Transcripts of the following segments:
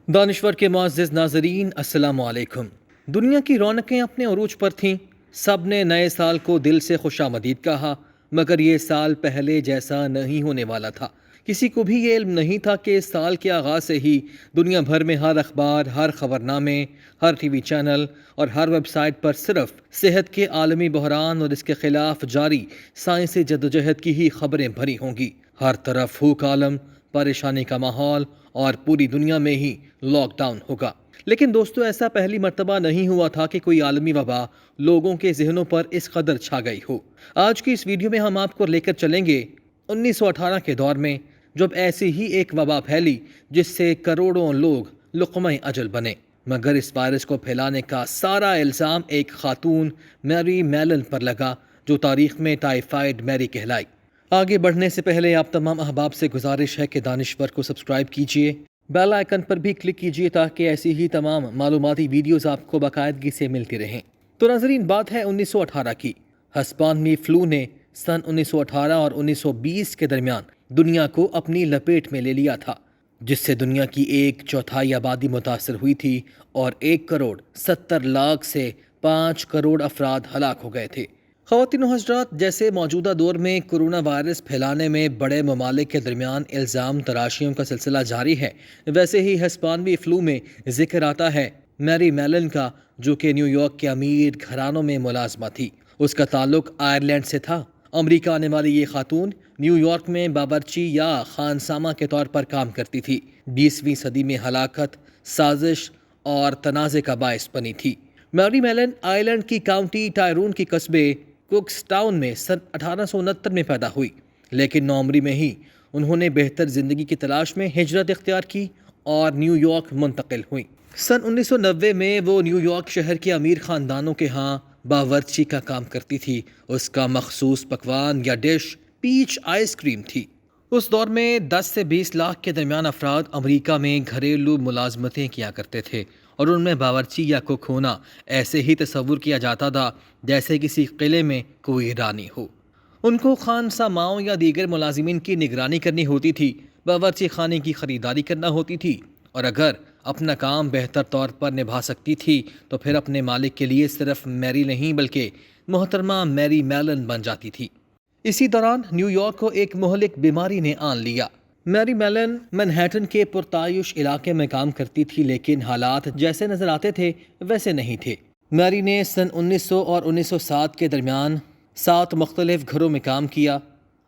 دانشور کے معزز ناظرین، السلام علیکم۔ دنیا کی رونقیں اپنے عروج پر تھیں، سب نے نئے سال کو دل سے خوش آمدید کہا، مگر یہ سال پہلے جیسا نہیں ہونے والا تھا۔ کسی کو بھی یہ علم نہیں تھا کہ اس سال کے آغاز سے ہی دنیا بھر میں ہر اخبار، ہر خبرنامے، ہر ٹی وی چینل اور ہر ویب سائٹ پر صرف صحت کے عالمی بحران اور اس کے خلاف جاری سائنسی جدوجہد کی ہی خبریں بھری ہوں گی۔ ہر طرف پھوک عالم، پریشانی کا ماحول اور پوری دنیا میں ہی لاک ڈاؤن ہوگا۔ لیکن دوستو، ایسا پہلی مرتبہ نہیں ہوا تھا کہ کوئی عالمی وبا لوگوں کے ذہنوں پر اس قدر چھا گئی ہو۔ آج کی اس ویڈیو میں ہم آپ کو لے کر چلیں گے 1918 کے دور میں، جب ایسی ہی ایک وبا پھیلی جس سے کروڑوں لوگ لقمہ اجل بنے، مگر اس وائرس کو پھیلانے کا سارا الزام ایک خاتون میری میلن پر لگا، جو تاریخ میں ٹائیفائیڈ میری کہلائی۔ آگے بڑھنے سے پہلے آپ تمام احباب سے گزارش ہے کہ دانشور کو سبسکرائب کیجئے، بیل آئیکن پر بھی کلک کیجئے تاکہ ایسی ہی تمام معلوماتی ویڈیوز آپ کو باقاعدگی سے ملتی رہیں۔ تو ناظرین، بات ہے 1918 کی۔ ہسپانوی فلو نے سن 1918 اور 1920 کے درمیان دنیا کو اپنی لپیٹ میں لے لیا تھا، جس سے دنیا کی 1/4 آبادی متاثر ہوئی تھی اور 1,70,00,000 سے 5 کروڑ افراد ہلاک ہو گئے تھے۔ خواتین و حضرات، جیسے موجودہ دور میں کرونا وائرس پھیلانے میں بڑے ممالک کے درمیان الزام تراشیوں کا سلسلہ جاری ہے، ویسے ہی ہسپانوی فلو میں ذکر آتا ہے میری میلن کا، جو کہ نیو یارک کے امیر گھرانوں میں ملازمہ تھی۔ اس کا تعلق آئرلینڈ سے تھا۔ امریکہ آنے والی یہ خاتون نیو یارک میں باورچی یا خانسامہ کے طور پر کام کرتی تھی۔ 20ویں صدی میں ہلاکت، سازش اور تنازع کا باعث بنی تھی۔ میری میلن آئرلینڈ کی کاؤنٹی ٹائرون کی قصبے کوکس ٹاؤن میں سن 1869 میں پیدا ہوئی، لیکن نوعمری میں ہی انہوں نے بہتر زندگی کی تلاش میں ہجرت اختیار کی اور نیو یارک منتقل ہوئی۔ سن 1990 میں وہ نیو یارک شہر کے امیر خاندانوں کے ہاں باورچی کا کام کرتی تھی۔ اس کا مخصوص پکوان یا ڈش پیچ آئس کریم تھی۔ اس دور میں 10 سے 20 لاکھ کے درمیان افراد امریکہ میں گھریلو ملازمتیں کیا کرتے تھے، اور ان میں باورچی یا کوک ہونا ایسے ہی تصور کیا جاتا تھا جیسے کسی قلعے میں کوئی رانی ہو۔ ان کو خانساماؤں یا دیگر ملازمین کی نگرانی کرنی ہوتی تھی، باورچی خانے کی خریداری کرنا ہوتی تھی، اور اگر اپنا کام بہتر طور پر نبھا سکتی تھی تو پھر اپنے مالک کے لیے صرف میری نہیں بلکہ محترمہ میری میلن بن جاتی تھی۔ اسی دوران نیو یارک کو ایک مہلک بیماری نے آن لیا۔ میری میلن منہیٹن کے پرتعیش علاقے میں کام کرتی تھی، لیکن حالات جیسے نظر آتے تھے ویسے نہیں تھے۔ میری نے سن 1900 اور 1907 کے درمیان 7 مختلف گھروں میں کام کیا،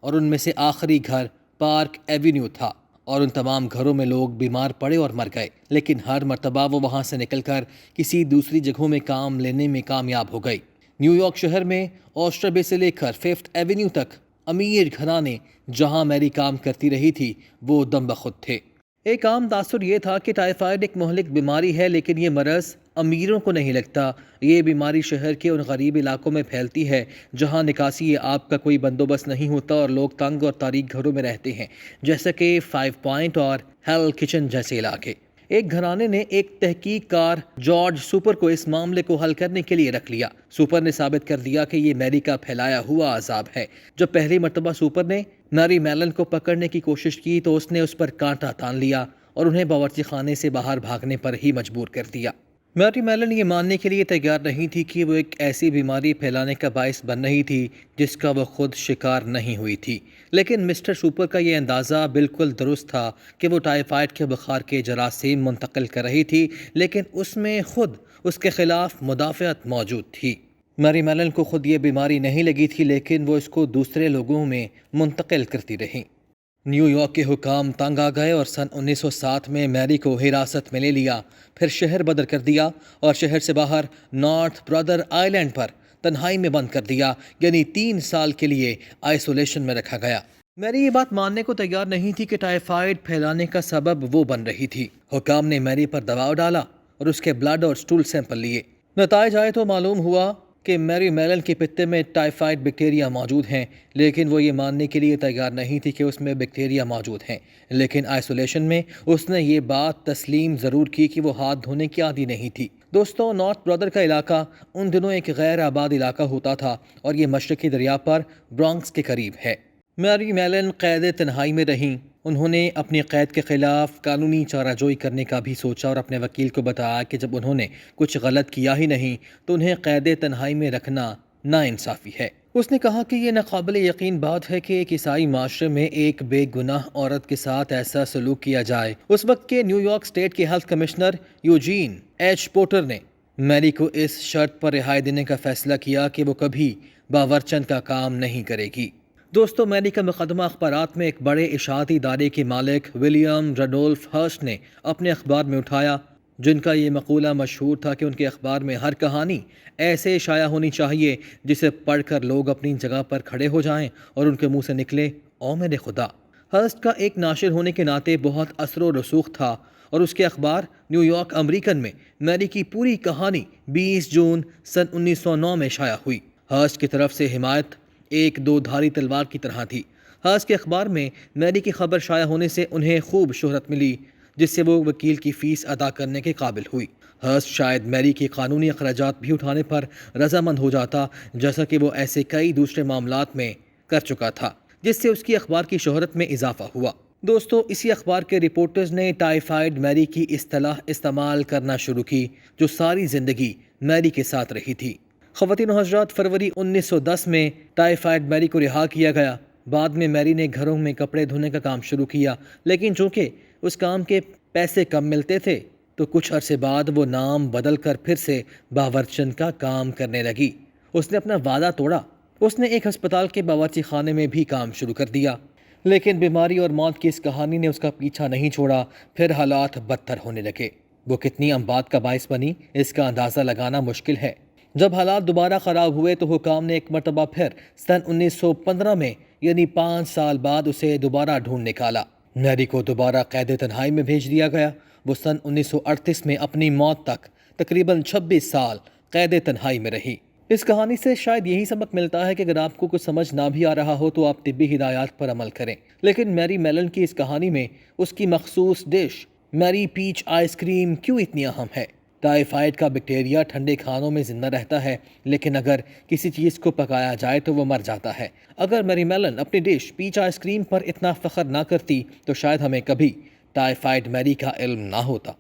اور ان میں سے آخری گھر پارک ایونیو تھا، اور ان تمام گھروں میں لوگ بیمار پڑے اور مر گئے، لیکن ہر مرتبہ وہ وہاں سے نکل کر کسی دوسری جگہوں میں کام لینے میں کامیاب ہو گئی۔ نیو یارک شہر میں اوسٹر بے سے لے کر 5th ایونیو تک امیر گھرانے جہاں میری کام کرتی رہی تھی وہ دم بخود تھے۔ ایک عام تاثر یہ تھا کہ ٹائیفائیڈ ایک مہلک بیماری ہے، لیکن یہ مرض امیروں کو نہیں لگتا۔ یہ بیماری شہر کے ان غریب علاقوں میں پھیلتی ہے جہاں نکاسی آب کا کوئی بندوبست نہیں ہوتا اور لوگ تنگ اور تاریک گھروں میں رہتے ہیں، جیسے کہ 5 پوائنٹ اور ہیل کچن جیسے علاقے۔ ایک گھرانے نے ایک تحقیق کار جارج سوپر کو اس معاملے کو حل کرنے کے لیے رکھ لیا۔ سوپر نے ثابت کر دیا کہ یہ میری کا پھیلایا ہوا عذاب ہے۔ جب پہلی مرتبہ سوپر نے میری میلن کو پکڑنے کی کوشش کی تو اس نے اس پر کانٹا تان لیا اور انہیں باورچی خانے سے باہر بھاگنے پر ہی مجبور کر دیا۔ میری میلن یہ ماننے کے لیے تیار نہیں تھی کہ وہ ایک ایسی بیماری پھیلانے کا باعث بن رہی تھی جس کا وہ خود شکار نہیں ہوئی تھی، لیکن مسٹر سوپر کا یہ اندازہ بالکل درست تھا کہ وہ ٹائیفائیڈ کے بخار کے جراثیم منتقل کر رہی تھی، لیکن اس میں خود اس کے خلاف مدافعت موجود تھی۔ میری میلن کو خود یہ بیماری نہیں لگی تھی، لیکن وہ اس کو دوسرے لوگوں میں منتقل کرتی رہی۔ نیو یارک کے حکام تنگ آ گئے اور سن 1907 میں میری کو حراست میں لے لیا، پھر شہر بدر کر دیا اور شہر سے باہر نارتھ برادر آئی لینڈ پر تنہائی میں بند کر دیا، یعنی 3 سال کے لیے آئسولیشن میں رکھا گیا۔ میری یہ بات ماننے کو تیار نہیں تھی کہ ٹائیفائیڈ پھیلانے کا سبب وہ بن رہی تھی۔ حکام نے میری پر دباؤ ڈالا اور اس کے بلڈ اور سٹول سیمپل لیے۔ نتائج آئے تو معلوم ہوا کہ میری میلن کے پتے میں ٹائیفائیڈ بیکٹیریا موجود ہیں، لیکن وہ یہ ماننے کے لیے تیار نہیں تھی کہ اس میں بیکٹیریا موجود ہیں۔ لیکن آئسولیشن میں اس نے یہ بات تسلیم ضرور کی کہ وہ ہاتھ دھونے کی عادی نہیں تھی۔ دوستوں، نارتھ برادر کا علاقہ ان دنوں ایک غیر آباد علاقہ ہوتا تھا اور یہ مشرقی دریا پر برانکس کے قریب ہے۔ میری میلن قید تنہائی میں رہیں انہوں نے اپنی قید کے خلاف قانونی چارہ جوئی کرنے کا بھی سوچا اور اپنے وکیل کو بتایا کہ جب انہوں نے کچھ غلط کیا ہی نہیں تو انہیں قید تنہائی میں رکھنا ناانصافی ہے۔ اس نے کہا کہ یہ ناقابل یقین بات ہے کہ ایک عیسائی معاشرے میں ایک بے گناہ عورت کے ساتھ ایسا سلوک کیا جائے۔ اس وقت کے نیو یارک اسٹیٹ کے health commissioner Eugene H Porter نے میری کو اس شرط پر رہائی دینے کا فیصلہ کیا کہ وہ کبھی باورچن کا کام نہیں کرے گی۔ دوستو، میری کا مقدمہ اخبارات میں ایک بڑے اشاعتی ادارے کے مالک ولیم رڈولف ہرسٹ نے اپنے اخبار میں اٹھایا، جن کا یہ مقولہ مشہور تھا کہ ان کے اخبار میں ہر کہانی ایسے شائع ہونی چاہیے جسے پڑھ کر لوگ اپنی جگہ پر کھڑے ہو جائیں اور ان کے منہ سے نکلے، او میرے خدا۔ ہرسٹ کا ایک ناشر ہونے کے ناطے بہت اثر و رسوخ تھا اور اس کے اخبار نیو یارک امریکن میں میری کی پوری کہانی 20 جون سن 1909 میں شائع ہوئی۔ ہرسٹ کی طرف سے حمایت ایک دو دھاری تلوار کی طرح تھی۔ ہرسٹ کے اخبار میں میری کی خبر شائع ہونے سے انہیں خوب شہرت ملی، جس سے وہ وکیل کی فیس ادا کرنے کے قابل ہوئی۔ ہرسٹ شاید میری کے قانونی اخراجات بھی اٹھانے پر رضامند ہو جاتا، جیسا کہ وہ ایسے کئی دوسرے معاملات میں کر چکا تھا، جس سے اس کی اخبار کی شہرت میں اضافہ ہوا۔ دوستو، اسی اخبار کے رپورٹرز نے ٹائیفائیڈ میری کی اصطلاح استعمال کرنا شروع کی، جو ساری زندگی میری کے ساتھ رہی تھی۔ خواتین و حضرات، فروری 1910 میں ٹائیفائیڈ میری کو رہا کیا گیا۔ بعد میں میری نے گھروں میں کپڑے دھونے کا کام شروع کیا، لیکن چونکہ اس کام کے پیسے کم ملتے تھے تو کچھ عرصے بعد وہ نام بدل کر پھر سے باورچن کا کام کرنے لگی۔ اس نے اپنا وعدہ توڑا۔ اس نے ایک ہسپتال کے باورچی خانے میں بھی کام شروع کر دیا، لیکن بیماری اور موت کی اس کہانی نے اس کا پیچھا نہیں چھوڑا۔ پھر حالات بدتر ہونے لگے۔ وہ کتنی اموات کا باعث بنی، اس کا اندازہ لگانا مشکل ہے۔ جب حالات دوبارہ خراب ہوئے تو حکام نے ایک مرتبہ پھر سن 1915 میں، یعنی 5 سال بعد، اسے دوبارہ ڈھونڈ نکالا۔ میری کو دوبارہ قید تنہائی میں بھیج دیا گیا۔ وہ سن 1938 میں اپنی موت تک تقریباً 26 سال قید تنہائی میں رہی۔ اس کہانی سے شاید یہی سبق ملتا ہے کہ اگر آپ کو کچھ سمجھ نہ بھی آ رہا ہو تو آپ طبی ہدایات پر عمل کریں۔ لیکن میری میلن کی اس کہانی میں اس کی مخصوص ڈش میری پیچ آئس کریم کیوں اتنی اہم ہے؟ ٹائیفائیڈ کا بیکٹیریا ٹھنڈے کھانوں میں زندہ رہتا ہے، لیکن اگر کسی چیز کو پکایا جائے تو وہ مر جاتا ہے۔ اگر میری میلن اپنی ڈش پیچ آئس کریم پر اتنا فخر نہ کرتی تو شاید ہمیں کبھی ٹائیفائیڈ میری کا علم نہ ہوتا۔